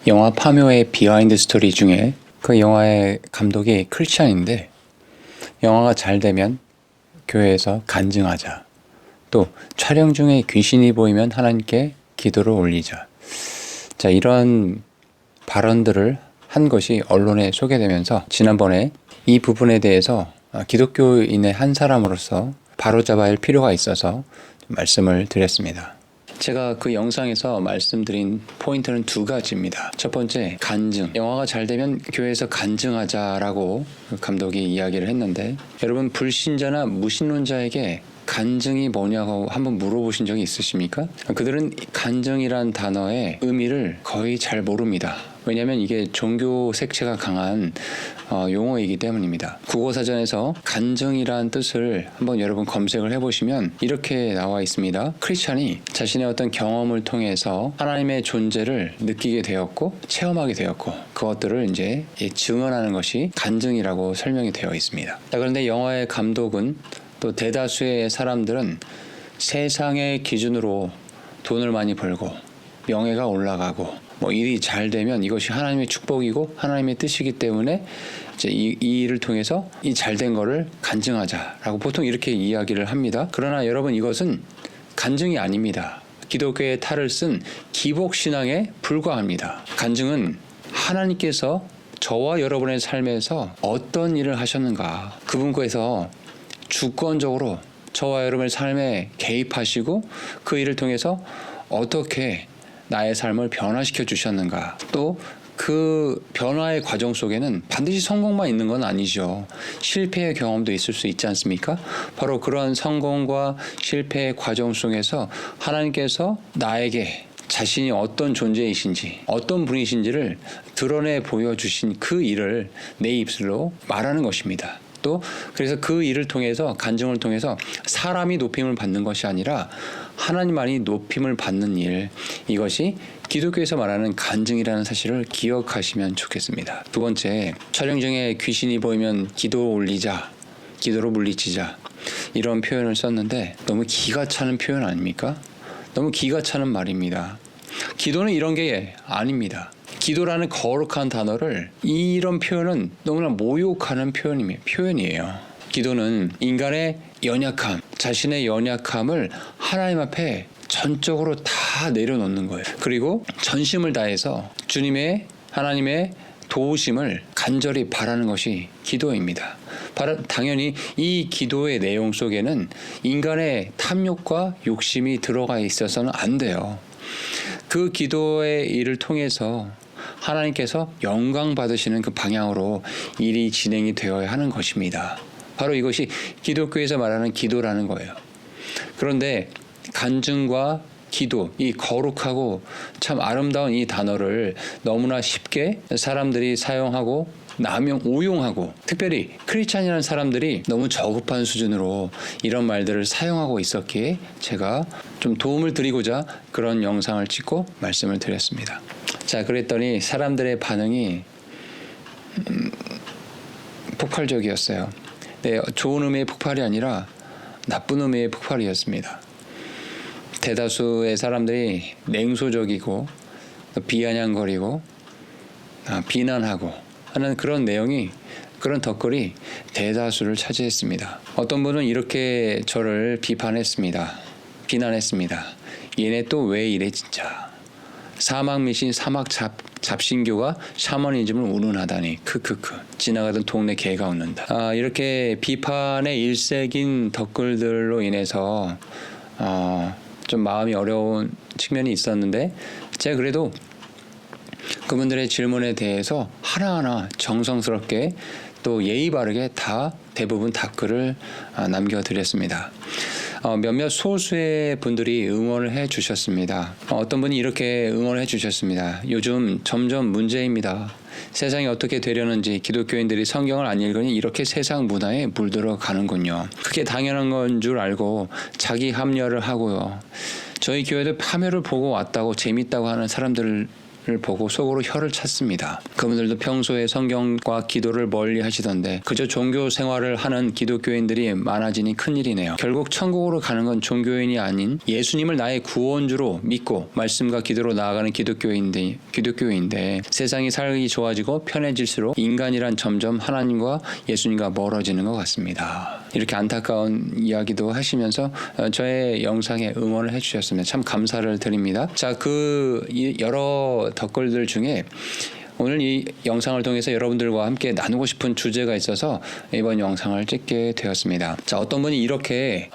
영화 파묘의 비하인드 스토리 중에 그 영화의 감독이 크리스찬인데 영화가 잘 되면 교회에서 간증하자. 또 촬영 중에 귀신이 보이면 하나님께 기도를 올리자. 자, 이런 발언들을 한 것이 언론에 소개되면서 지난번에 이 부분에 대해서 기독교인의 한 사람으로서 바로잡아야 할 필요가 있어서 말씀을 드렸습니다. 제가 그 영상에서 말씀드린 포인트는 두 가지입니다. 첫 번째, 간증. 영화가 잘 되면 교회에서 간증하자라고 감독이 이야기를 했는데, 여러분 불신자나 무신론자에게 간증이 뭐냐고 한번 물어보신 적이 있으십니까? 그들은 간증이란 단어의 의미를 거의 잘 모릅니다. 왜냐하면 이게 종교 색채가 강한 용어이기 때문입니다. 국어사전에서 간증이란 뜻을 한번 여러분 검색을 해보시면 이렇게 나와 있습니다. 크리스찬이 자신의 어떤 경험을 통해서 하나님의 존재를 느끼게 되었고 체험하게 되었고 그것들을 이제 증언하는 것이 간증이라고 설명이 되어 있습니다. 그런데 영화의 감독은 또 대다수의 사람들은 세상의 기준으로 돈을 많이 벌고 명예가 올라가고 일이 잘 되면 이것이 하나님의 축복이고 하나님의 뜻이기 때문에 이제 이 일을 통해서 이 잘된 거를 간증하자라고 보통 이렇게 이야기를 합니다. 그러나 여러분, 이것은 간증이 아닙니다. 기독교의 탈을 쓴 기복신앙에 불과합니다. 간증은 하나님께서 저와 여러분의 삶에서 어떤 일을 하셨는가, 그분께서 주권적으로 저와 여러분의 삶에 개입하시고 그 일을 통해서 어떻게 나의 삶을 변화시켜 주셨는가, 또 그 변화의 과정 속에는 반드시 성공만 있는 건 아니죠. 실패의 경험도 있을 수 있지 않습니까? 바로 그런 성공과 실패의 과정 속에서 하나님께서 나에게 자신이 어떤 존재이신지, 어떤 분이신지를 드러내 보여주신 그 일을 내 입술로 말하는 것입니다. 또 그래서 그 일을 통해서, 간증을 통해서 사람이 높임을 받는 것이 아니라 하나님만이 높임을 받는 일, 이것이 기독교에서 말하는 간증이라는 사실을 기억하시면 좋겠습니다. 두 번째, 촬영 중에 귀신이 보이면 기도 올리자, 기도로 물리치자, 이런 표현을 썼는데 너무 기가 차는 표현 아닙니까? 너무 기가 차는 말입니다. 기도는 이런 게 아닙니다. 기도라는 거룩한 단어를, 이런 표현은 너무나 모욕하는 표현이에요. 기도는 인간의 연약함, 자신의 연약함을 하나님 앞에 전적으로 다 내려놓는 거예요. 그리고 전심을 다해서 주님의, 하나님의 도우심을 간절히 바라는 것이 기도입니다. 당연히 이 기도의 내용 속에는 인간의 탐욕과 욕심이 들어가 있어서는 안 돼요. 그 기도의 일을 통해서 하나님께서 영광 받으시는 그 방향으로 일이 진행이 되어야 하는 것입니다. 바로 이것이 기독교에서 말하는 기도라는 거예요. 그런데 간증과 기도, 이 거룩하고 참 아름다운 이 단어를 너무나 쉽게 사람들이 사용하고 오용하고, 특별히 크리스찬이라는 사람들이 너무 저급한 수준으로 이런 말들을 사용하고 있었기에 제가 좀 도움을 드리고자 그런 영상을 찍고 말씀을 드렸습니다. 자, 그랬더니 사람들의 반응이 폭발적이었어요. 네, 좋은 의미의 폭발이 아니라 나쁜 의미의 폭발이었습니다. 대다수의 사람들이 냉소적이고 비아냥거리고 비난하고 하는 그런 내용이, 그런 덧글이 대다수를 차지했습니다. 어떤 분은 이렇게 저를 비난했습니다. 얘네 또 왜 이래 진짜. 사막 미신, 사막 잡신교가 샤머니즘을 운운하다니 크크크. 지나가던 동네 개가 웃는다. 이렇게 비판의 일색인 덧글들로 인해서 좀 마음이 어려운 측면이 있었는데, 제가 그래도 그분들의 질문에 대해서 하나하나 정성스럽게 또 예의 바르게 다 대부분 답글을 남겨드렸습니다. 몇몇 소수의 분들이 응원을 해 주셨습니다. 어떤 분이 이렇게 응원을 해 주셨습니다. 요즘 점점 문제입니다. 세상이 어떻게 되려는지 기독교인들이 성경을 안 읽으니 이렇게 세상 문화에 물들어 가는군요. 그게 당연한 건 줄 알고 자기 합리화를 하고요. 저희 교회도 파묘를 보고 왔다고 재밌다고 하는 사람들을 보고 속으로 혀를 찼습니다. 그분들도 평소에 성경과 기도를 멀리 하시던데 그저 종교 생활을 하는 기독교인들이 많아지니 큰일이네요. 결국 천국으로 가는 건 종교인이 아닌 예수님을 나의 구원주로 믿고 말씀과 기도로 나아가는 기독교인데 세상이 살기 좋아지고 편해질수록 인간이란 점점 하나님과 예수님과 멀어지는 것 같습니다. 이렇게 안타까운 이야기도 하시면서 저의 영상에 응원을 해주셨습니다. 참 감사를 드립니다. 자, 그 여러 댓글들 중에 오늘 이 영상을 통해서 여러분들과 함께 나누고 싶은 주제가 있어서 이번 영상을 찍게 되었습니다. 자, 어떤 분이 이렇게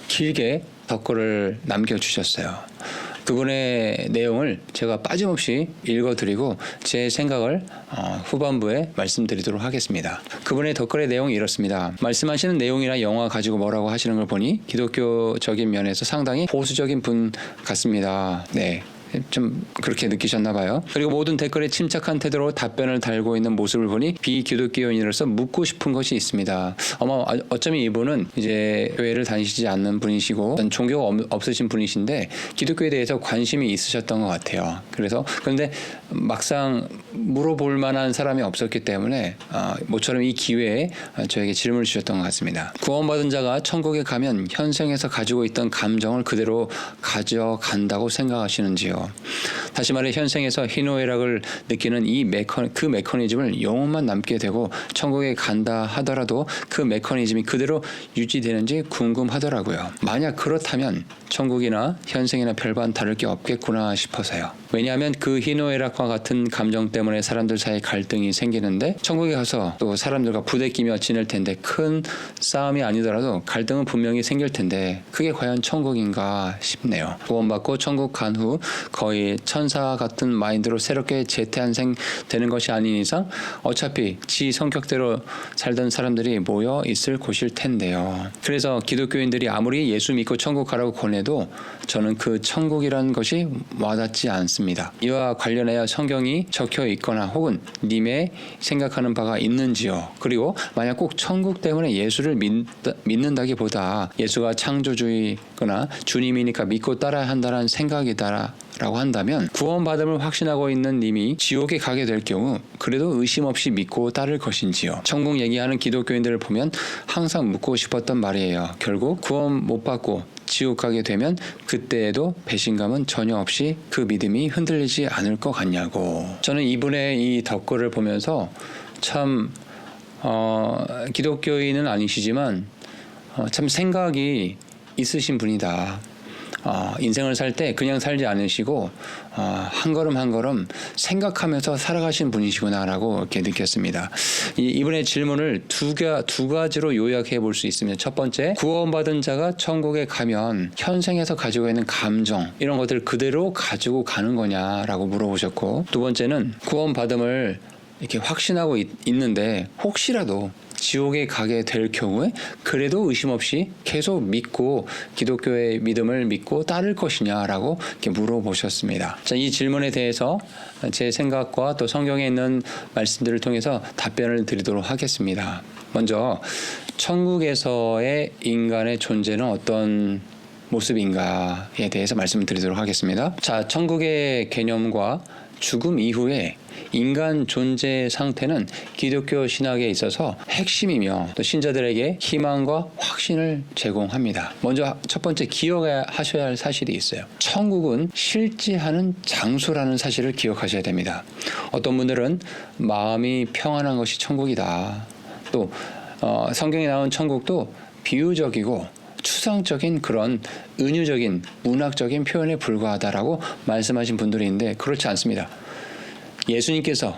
길게 댓글을 남겨주셨어요. 그분의 내용을 제가 빠짐없이 읽어드리고 제 생각을 후반부에 말씀드리도록 하겠습니다. 그분의 댓글의 내용이 이렇습니다. 말씀하시는 내용이나 영화 가지고 뭐라고 하시는 걸 보니 기독교적인 면에서 상당히 보수적인 분 같습니다. 네. 좀 그렇게 느끼셨나 봐요. 그리고 모든 댓글에 침착한 태도로 답변을 달고 있는 모습을 보니 비기독교인으로서 묻고 싶은 것이 있습니다. 어쩌면 이분은 이제 교회를 다니시지 않는 분이시고 종교가 없으신 분이신데 기독교에 대해서 관심이 있으셨던 것 같아요. 그런데 막상 물어볼 만한 사람이 없었기 때문에 모처럼 이 기회에 저에게 질문을 주셨던 것 같습니다. 구원받은 자가 천국에 가면 현생에서 가지고 있던 감정을 그대로 가져간다고 생각하시는지요? 다시 말해 현생에서 희노애락을 느끼는 그 메커니즘을 영혼만 남게 되고 천국에 간다 하더라도 그 메커니즘이 그대로 유지되는지 궁금하더라고요. 만약 그렇다면 천국이나 현생이나 별반 다를 게 없겠구나 싶어서요. 왜냐하면 그 희노애락과 같은 감정 때문에 사람들 사이에 갈등이 생기는데 천국에 가서 또 사람들과 부대끼며 지낼 텐데 큰 싸움이 아니더라도 갈등은 분명히 생길 텐데 그게 과연 천국인가 싶네요. 구원받고 천국 간 후 거의 천사 같은 마인드로 새롭게 재태환생되는 것이 아닌 이상 어차피 지 성격대로 살던 사람들이 모여 있을 곳일 텐데요. 그래서 기독교인들이 아무리 예수 믿고 천국 가라고 권해도 저는 그 천국이라는 것이 와닿지 않습니다. 이와 관련하여 성경이 적혀 있거나 혹은 님의 생각하는 바가 있는지요? 그리고 만약 꼭 천국 때문에 예수를 믿는다기보다 예수가 창조주이거나 주님이니까 믿고 따라야 한다는 생각이다라고 한다면 구원받음을 확신하고 있는 님이 지옥에 가게 될 경우 그래도 의심 없이 믿고 따를 것인지요? 천국 얘기하는 기독교인들을 보면 항상 묻고 싶었던 말이에요. 결국 구원 못 받고 지옥 가게 되면 그때에도 배신감은 전혀 없이 그 믿음이 흔들리지 않을 것 같냐고. 저는 이분의 이 댓글을 보면서 참 기독교인은 아니시지만 참 생각이 있으신 분이다. 인생을 살 때 그냥 살지 않으시고 한 걸음 한 걸음 생각하면서 살아가신 분이시구나라고 이렇게 느꼈습니다. 이분의 질문을 두 가지로 요약해 볼 수 있습니다. 첫 번째, 구원받은 자가 천국에 가면 현생에서 가지고 있는 감정 이런 것들을 그대로 가지고 가는 거냐라고 물어보셨고, 두 번째는 구원받음을 이렇게 확신하고 있는데 혹시라도 지옥에 가게 될 경우에 그래도 의심 없이 계속 믿고 기독교의 믿음을 믿고 따를 것이냐라고 이렇게 물어보셨습니다. 자, 이 질문에 대해서 제 생각과 또 성경에 있는 말씀들을 통해서 답변을 드리도록 하겠습니다. 먼저 천국에서의 인간의 존재는 어떤 모습인가에 대해서 말씀을 드리도록 하겠습니다. 자, 천국의 개념과 죽음 이후에 인간 존재 상태는 기독교 신학에 있어서 핵심이며 또 신자들에게 희망과 확신을 제공합니다. 먼저 첫 번째 기억하셔야 할 사실이 있어요. 천국은 실제하는 장소라는 사실을 기억하셔야 됩니다. 어떤 분들은 마음이 평안한 것이 천국이다. 또 성경에 나온 천국도 비유적이고 추상적인 그런 은유적인 문학적인 표현에 불과하다라고 말씀하신 분들이 있는데 그렇지 않습니다. 예수님께서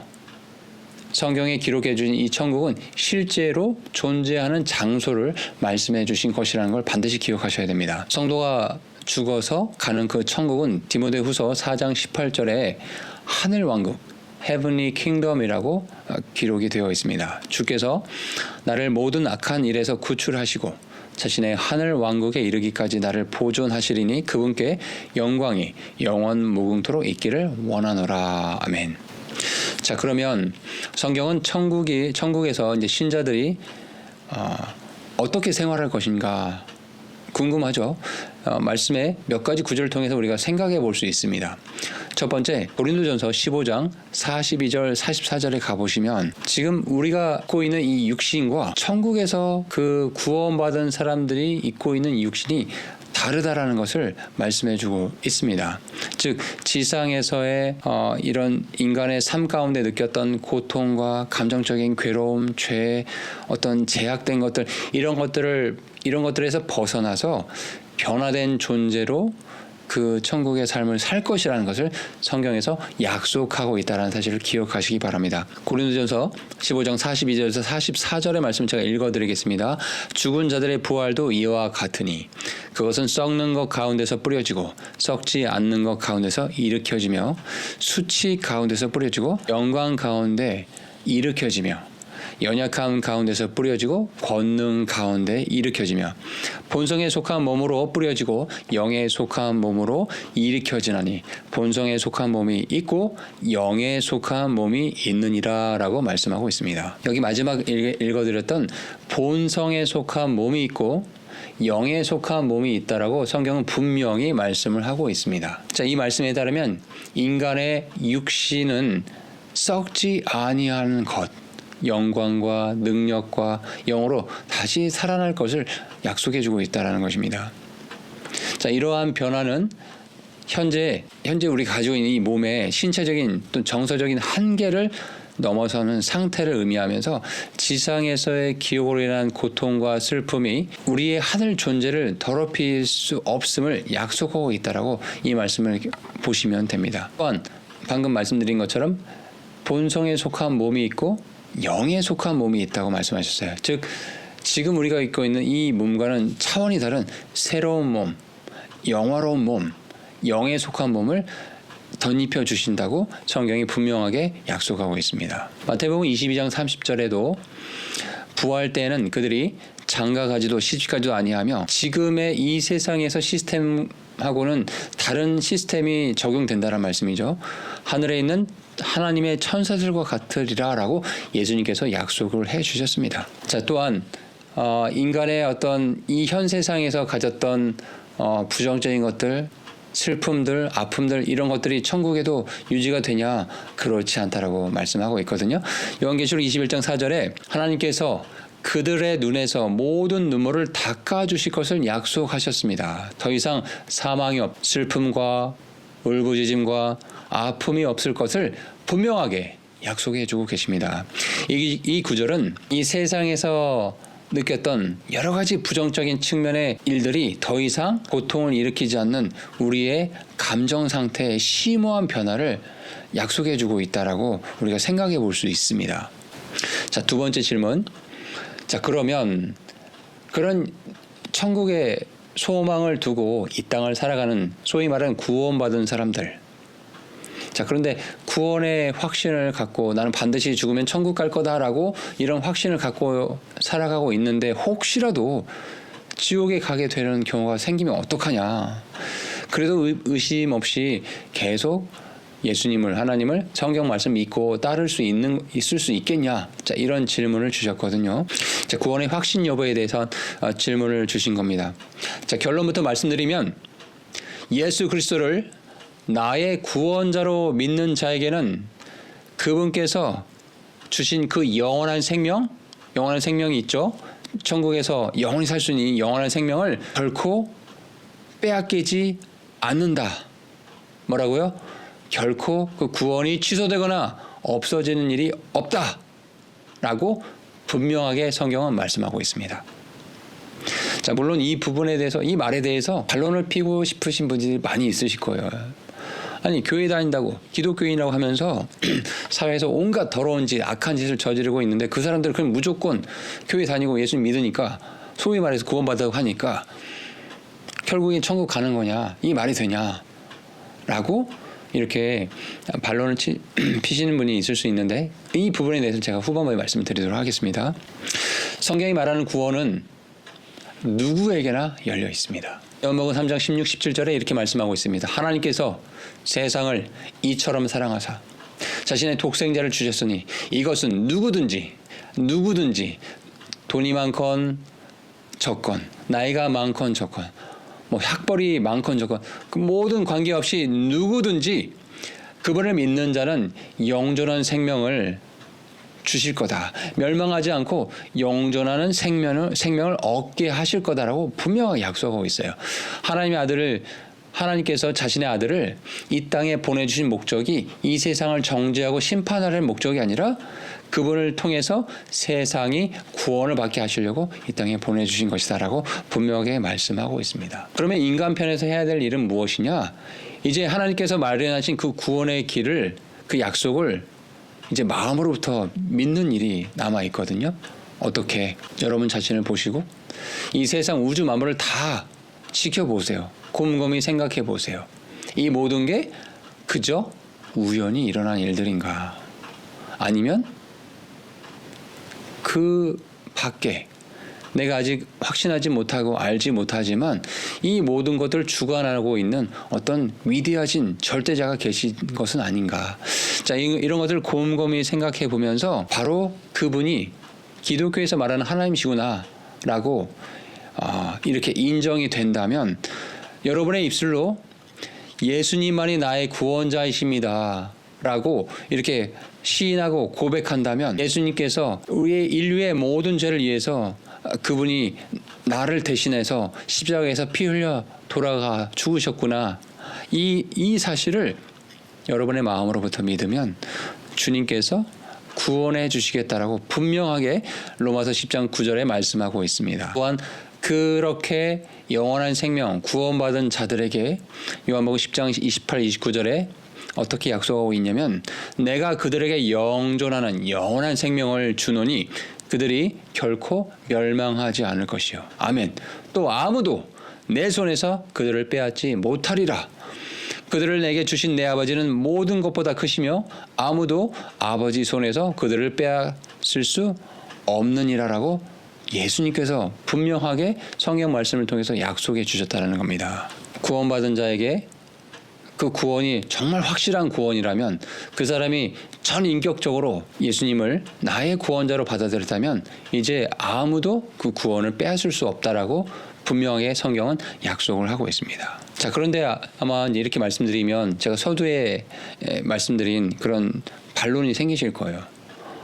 성경에 기록해 주신 이 천국은 실제로 존재하는 장소를 말씀해 주신 것이라는 걸 반드시 기억하셔야 됩니다. 성도가 죽어서 가는 그 천국은 디모데후서 4장 18절에 하늘왕국 Heavenly Kingdom이라고 기록이 되어 있습니다. 주께서 나를 모든 악한 일에서 구출하시고 자신의 하늘 왕국에 이르기까지 나를 보존하시리니 그분께 영광이 영원 무궁토록 있기를 원하노라. 아멘. 자, 그러면 성경은 천국에서 이제 신자들이 어떻게 생활할 것인가 궁금하죠? 말씀의 몇 가지 구절을 통해서 우리가 생각해 볼 수 있습니다. 첫 번째 고린도전서 15장 42절 44절에 가보시면 지금 우리가 갖고 있는 이 육신과 천국에서 그 구원받은 사람들이 입고 있는 이 육신이 다르다라는 것을 말씀해주고 있습니다. 즉 지상에서의 이런 인간의 삶 가운데 느꼈던 고통과 감정적인 괴로움, 죄, 어떤 제약된 것들 이런 것들에서 벗어나서 변화된 존재로 그 천국의 삶을 살 것이라는 것을 성경에서 약속하고 있다는 사실을 기억하시기 바랍니다. 고린도전서 15장 42절에서 44절의 말씀 제가 읽어드리겠습니다. 죽은 자들의 부활도 이와 같으니 그것은 썩는 것 가운데서 뿌려지고 썩지 않는 것 가운데서 일으켜지며 수치 가운데서 뿌려지고 영광 가운데 일으켜지며 연약함 가운데서 뿌려지고 권능 가운데 일으켜지며 본성에 속한 몸으로 뿌려지고 영에 속한 몸으로 일으켜지나니 본성에 속한 몸이 있고 영에 속한 몸이 있느니라 라고 말씀하고 있습니다. 여기 마지막 읽어드렸던 본성에 속한 몸이 있고 영에 속한 몸이 있다라고 성경은 분명히 말씀을 하고 있습니다. 자, 이 말씀에 따르면 인간의 육신은 썩지 아니하는 것, 영광과 능력과 영으로 다시 살아날 것을 약속해주고 있다는 것입니다. 자, 이러한 변화는 현재 우리 가지고 있는 이 몸의 신체적인 또 정서적인 한계를 넘어서는 상태를 의미하면서 지상에서의 기억으로 인한 고통과 슬픔이 우리의 하늘 존재를 더럽힐 수 없음을 약속하고 있다라고 이 말씀을 보시면 됩니다. 또한 방금 말씀드린 것처럼 본성에 속한 몸이 있고 영에 속한 몸이 있다고 말씀하셨어요. 즉 지금 우리가 입고 있는 이 몸과는 차원이 다른 새로운 몸, 영화로운 몸, 영에 속한 몸을 덧입혀 주신다고 성경이 분명하게 약속하고 있습니다. 마태복음 22장 30절에도 부활 때에는 그들이 장가가지도 시집가지도 아니하며 지금의 이 세상에서 시스템하고는 다른 시스템이 적용된다는 말씀이죠. 하늘에 있는 하나님의 천사들과 같으리라 라고 예수님께서 약속을 해주셨습니다. 자, 또한 인간의 어떤 이 현 세상에서 가졌던 부정적인 것들, 슬픔들, 아픔들 이런 것들이 천국에도 유지가 되냐? 그렇지 않다라고 말씀하고 있거든요. 요한계시록 21장 4절에 하나님께서 그들의 눈에서 모든 눈물을 닦아주실 것을 약속하셨습니다. 더 이상 사망이 슬픔과 울부짖음과 아픔이 없을 것을 분명하게 약속해주고 계십니다. 이 구절은 이 세상에서 느꼈던 여러 가지 부정적인 측면의 일들이 더 이상 고통을 일으키지 않는 우리의 감정 상태의 심오한 변화를 약속해주고 있다라고 우리가 생각해 볼 수 있습니다. 자, 두 번째 질문. 자, 그러면 그런 천국의 소망을 두고 이 땅을 살아가는 소위 말하는 구원받은 사람들. 자, 그런데 구원의 확신을 갖고 나는 반드시 죽으면 천국 갈 거다라고 이런 확신을 갖고 살아가고 있는데 혹시라도 지옥에 가게 되는 경우가 생기면 어떡하냐. 그래도 의심 없이 계속 예수님을, 하나님을 성경 말씀 믿고 따를 수 있을 수 있겠냐. 자, 이런 질문을 주셨거든요. 자, 구원의 확신 여부에 대해서 질문을 주신 겁니다. 자, 결론부터 말씀드리면 예수 그리스도를 나의 구원자로 믿는 자에게는 그분께서 주신 그 영원한 생명이 있죠. 천국에서 영원히 살 수 있는 영원한 생명을 결코 빼앗기지 않는다. 뭐라고요? 결코 그 구원이 취소되거나 없어지는 일이 없다. 라고 분명하게 성경은 말씀하고 있습니다. 자, 물론 이 부분에 대해서, 이 말에 대해서 반론을 피고 싶으신 분들이 많이 있으실 거예요. 아니, 교회 다닌다고 기독교인이라고 하면서 사회에서 온갖 더러운 짓, 악한 짓을 저지르고 있는데 그 사람들은 그냥 무조건 교회 다니고 예수님 믿으니까 소위 말해서 구원받다고 하니까 결국엔 천국 가는 거냐, 이 말이 되냐 라고 이렇게 반론을 피시는 분이 있을 수 있는데 이 부분에 대해서 제가 후반부에 말씀을 드리도록 하겠습니다. 성경이 말하는 구원은 누구에게나 열려 있습니다. 요한복음 3장 16, 17절에 이렇게 말씀하고 있습니다. 하나님께서 세상을 이처럼 사랑하사 자신의 독생자를 주셨으니 이것은 누구든지 돈이 많건 적건 나이가 많건 적건 뭐 학벌이 많건 적건 그 모든 관계없이 누구든지 그분을 믿는 자는 영존한 생명을 주실 거다. 멸망하지 않고 영존하는 생명을 얻게 하실 거다라고 분명하게 약속하고 있어요. 하나님께서 자신의 아들을 이 땅에 보내주신 목적이 이 세상을 정죄하고 심판하려는 목적이 아니라 그분을 통해서 세상이 구원을 받게 하시려고 이 땅에 보내주신 것이다라고 분명하게 말씀하고 있습니다. 그러면 인간 편에서 해야 될 일은 무엇이냐? 이제 하나님께서 마련하신 그 구원의 길을, 그 약속을 이제 마음으로부터 믿는 일이 남아 있거든요. 어떻게? 여러분 자신을 보시고 이 세상 우주 만물을 다 지켜보세요. 곰곰이 생각해 보세요. 이 모든 게 그저 우연히 일어난 일들인가? 아니면 그 밖에 내가 아직 확신하지 못하고 알지 못하지만 이 모든 것들을 주관하고 있는 어떤 위대하신 절대자가 계신 것은 아닌가. 자, 이런 것들을 곰곰이 생각해 보면서 바로 그분이 기독교에서 말하는 하나님이시구나 라고 이렇게 인정이 된다면 여러분의 입술로 예수님만이 나의 구원자이십니다 라고 이렇게 시인하고 고백한다면 예수님께서 우리의 인류의 모든 죄를 위해서 그분이 나를 대신해서 십자가에서 피 흘려 돌아가 죽으셨구나. 이 사실을 여러분의 마음으로부터 믿으면 주님께서 구원해 주시겠다라고 분명하게 로마서 10장 9절에 말씀하고 있습니다. 또한 그렇게 영원한 생명, 구원받은 자들에게 요한복음 10장 28, 29절에 어떻게 약속하고 있냐면 내가 그들에게 영존하는 영원한 생명을 주노니 그들이 결코 멸망하지 않을 것이요. 아멘. 또 아무도 내 손에서 그들을 빼앗지 못하리라. 그들을 내게 주신 내 아버지는 모든 것보다 크시며 아무도 아버지 손에서 그들을 빼앗을 수 없느니라라고 예수님께서 분명하게 성경 말씀을 통해서 약속해 주셨다는 겁니다. 구원받은 자에게 그 구원이 정말 확실한 구원이라면 그 사람이 전인격적으로 예수님을 나의 구원자로 받아들였다면 이제 아무도 그 구원을 빼앗을 수 없다라고 분명하게 성경은 약속을 하고 있습니다. 자, 그런데 아마 이렇게 말씀드리면 제가 서두에 말씀드린 그런 반론이 생기실 거예요.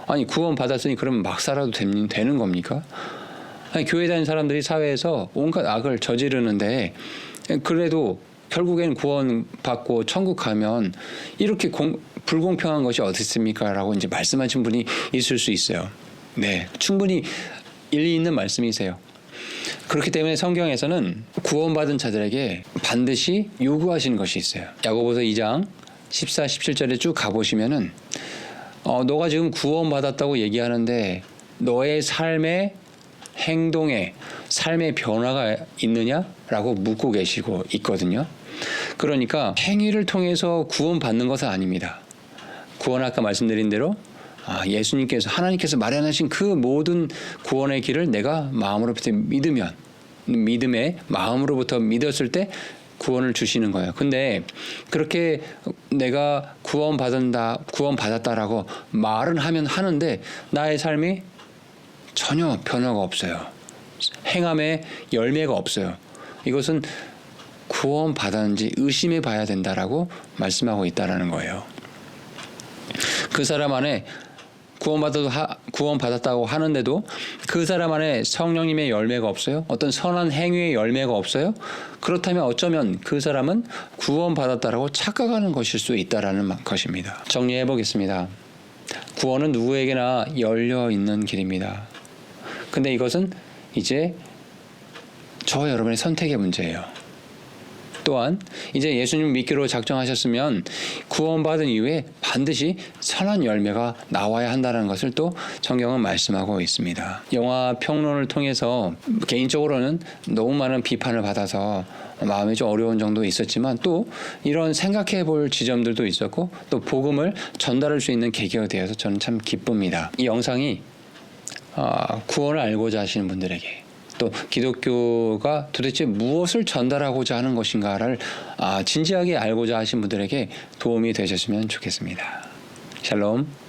아니, 구원 받았으니 그러면 막 살아도 되는 겁니까? 아니, 교회 다니는 사람들이 사회에서 온갖 악을 저지르는데 그래도 결국엔 구원받고 천국 가면 이렇게 불공평한 것이 어디 있습니까? 라고 이제 말씀하신 분이 있을 수 있어요. 네, 충분히 일리 있는 말씀이세요. 그렇기 때문에 성경에서는 구원받은 자들에게 반드시 요구하시는 것이 있어요. 야고보서 2장 14, 17절에 쭉 가보시면은 너가 지금 구원받았다고 얘기하는데 너의 삶의 행동에 삶의 변화가 있느냐라고 묻고 계시고 있거든요. 그러니까 행위를 통해서 구원받는 것은 아닙니다. 구원 아까 말씀드린 대로 예수님께서 하나님께서 마련하신 그 모든 구원의 길을 내가 마음으로부터 믿으면 믿음의 마음으로부터 믿었을 때 구원을 주시는 거예요. 근데 그렇게 내가 구원받았다라고 말은 하는데 나의 삶이 전혀 변화가 없어요. 행함에 열매가 없어요. 이것은 구원받았는지 의심해 봐야 된다라고 말씀하고 있다라는 거예요. 그 사람 안에 구원받았다고 하는데도 그 사람 안에 성령님의 열매가 없어요? 어떤 선한 행위의 열매가 없어요? 그렇다면 어쩌면 그 사람은 구원받았다라고 착각하는 것일 수 있다라는 것입니다. 정리해 보겠습니다. 구원은 누구에게나 열려 있는 길입니다. 근데 이것은 이제 저와 여러분의 선택의 문제예요. 또한 이제 예수님 믿기로 작정하셨으면 구원받은 이후에 반드시 선한 열매가 나와야 한다는 것을 또 성경은 말씀하고 있습니다. 영화 평론을 통해서 개인적으로는 너무 많은 비판을 받아서 마음이 좀 어려운 정도 있었지만 또 이런 생각해 볼 지점들도 있었고 또 복음을 전달할 수 있는 계기가 되어서 저는 참 기쁩니다. 이 영상이 구원을 알고자 하시는 분들에게 또 기독교가 도대체 무엇을 전달하고자 하는 것인가를 진지하게 알고자 하신 분들에게 도움이 되셨으면 좋겠습니다. 샬롬.